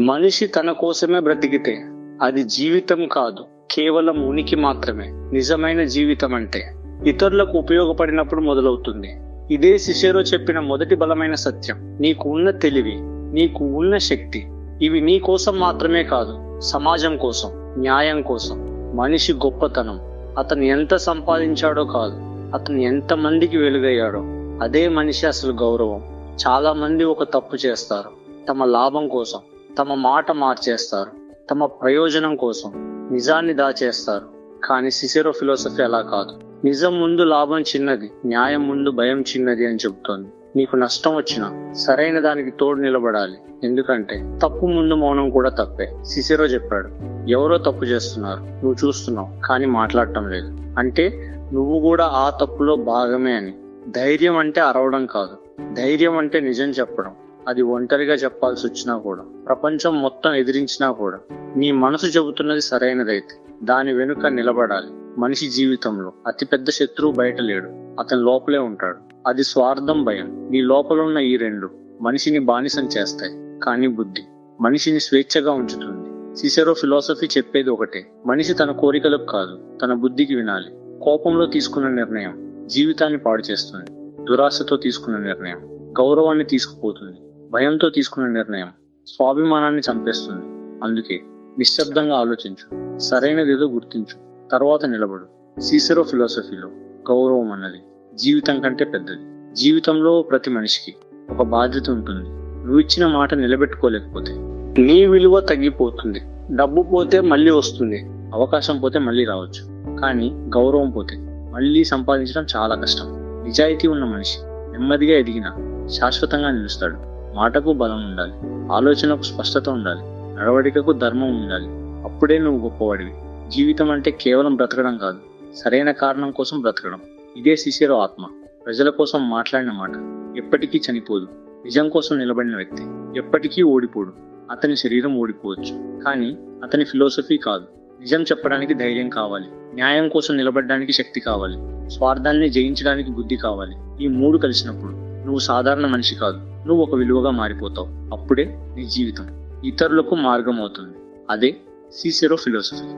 మనిషి తన కోసమే బ్రతికితే అది జీవితం కాదు, కేవలం ఉనికి మాత్రమే. నిజమైన జీవితం అంటే ఇతరులకు ఉపయోగపడినప్పుడు మొదలవుతుంది. ఇదే సిసెరో చెప్పిన మొదటి బలమైన సత్యం. నీకు ఉన్న తెలివి, నీకు ఉన్న శక్తి, ఇవి నీ కోసం మాత్రమే కాదు, సమాజం కోసం, న్యాయం కోసం. మనిషి గొప్పతనం అతను ఎంత సంపాదించాడో కాదు, అతను ఎంత మందికి వెలుగయ్యాడో. అదే మనిషి అసలు గౌరవం. చాలా మంది ఒక తప్పు చేస్తారు, తమ లాభం కోసం, తమ మాట మార్చేస్తారు, తమ ప్రయోజనం కోసం నిజాన్ని దాచేస్తారు. కానీ సిసెరో ఫిలాసఫీ అలా కాదు. నిజం ముందు లాభం చిన్నది, న్యాయం ముందు భయం చిన్నది అని చెబుతోంది. నీకు నష్టం వచ్చినా సరైన దానికి తోడు నిలబడాలి, ఎందుకంటే తప్పు ముందు మౌనం కూడా తప్పే. సిసెరో చెప్పాడు, ఎవరో తప్పు చేస్తున్నారు, నువ్వు చూస్తున్నావు కానీ మాట్లాడటం లేదు, అంటే నువ్వు కూడా ఆ తప్పులో భాగమే అని. ధైర్యం అంటే అరవడం కాదు, ధైర్యం అంటే నిజం చెప్పడం. అది ఒంటరిగా చెప్పాల్సి వచ్చినా కూడా, ప్రపంచం మొత్తం ఎదిరించినా కూడా, నీ మనసు చెబుతున్నది సరైనదైతే దాని వెనుక నిలబడాలి. మనిషి జీవితంలో అతిపెద్ద శత్రువు బయట లేడు, అతని లోపలే ఉంటాడు. అది స్వార్థం, భయం. నీ లోపల ఉన్న ఈ రెండు మనిషిని బానిసం చేస్తాయి, కానీ బుద్ధి మనిషిని స్వేచ్ఛగా ఉంచుతుంది. సిసెరో ఫిలాసఫీ చెప్పేది ఒకటే, మనిషి తన కోరికలకు కాదు, తన బుద్ధికి వినాలి. కోపంలో తీసుకున్న నిర్ణయం జీవితాన్ని పాడు చేస్తుంది, దురాశతో తీసుకున్న నిర్ణయం గౌరవాన్ని తీసుకుపోతుంది, భయంతో తీసుకున్న నిర్ణయం స్వాభిమానాన్ని చంపేస్తుంది. అందుకే నిశ్శబ్దంగా ఆలోచించు, సరైనదేదో గుర్తించు, తర్వాత నిలబడు. సిసెరో ఫిలాసఫీలో గౌరవం అన్నది జీవితం కంటే పెద్దది. జీవితంలో ప్రతి మనిషికి ఒక బాధ్యత ఉంటుంది. నువ్వు ఇచ్చిన మాట నిలబెట్టుకోలేకపోతే నీ విలువ తగ్గిపోతుంది. డబ్బు పోతే మళ్ళీ వస్తుంది, అవకాశం పోతే మళ్ళీ రావచ్చు, కానీ గౌరవం పోతే మళ్ళీ సంపాదించడం చాలా కష్టం. నిజాయితీ ఉన్న మనిషి నెమ్మదిగా ఎదిగినా శాశ్వతంగా నిలుస్తాడు. మాటకు బలం ఉండాలి, ఆలోచనకు స్పష్టత ఉండాలి, నడవడికకు ధర్మం ఉండాలి. అప్పుడే నువ్వు గొప్పవాడివి. జీవితం అంటే కేవలం బ్రతకడం కాదు, సరైన కారణం కోసం బ్రతకడం. ఇదే సిసెరో ఆత్మ. ప్రజల కోసం మాట్లాడిన మాట ఎప్పటికీ చనిపోదు. నిజం కోసం నిలబడిన వ్యక్తి ఎప్పటికీ ఓడిపోడు. అతని శరీరం ఓడిపోవచ్చు, కానీ అతని ఫిలాసఫీ కాదు. నిజం చెప్పడానికి ధైర్యం కావాలి, న్యాయం కోసం నిలబడడానికి శక్తి కావాలి, స్వార్థాన్ని జయించడానికి బుద్ధి కావాలి. ఈ మూడు కలిసినప్పుడు నువ్వు సాధారణ మనిషి కాదు, నువ్వు ఒక విలువగా మారిపోతావు. అప్పుడే నీ జీవితం ఇతరులకు మార్గం అవుతుంది. అదే సిసెరో ఫిలాసఫీ.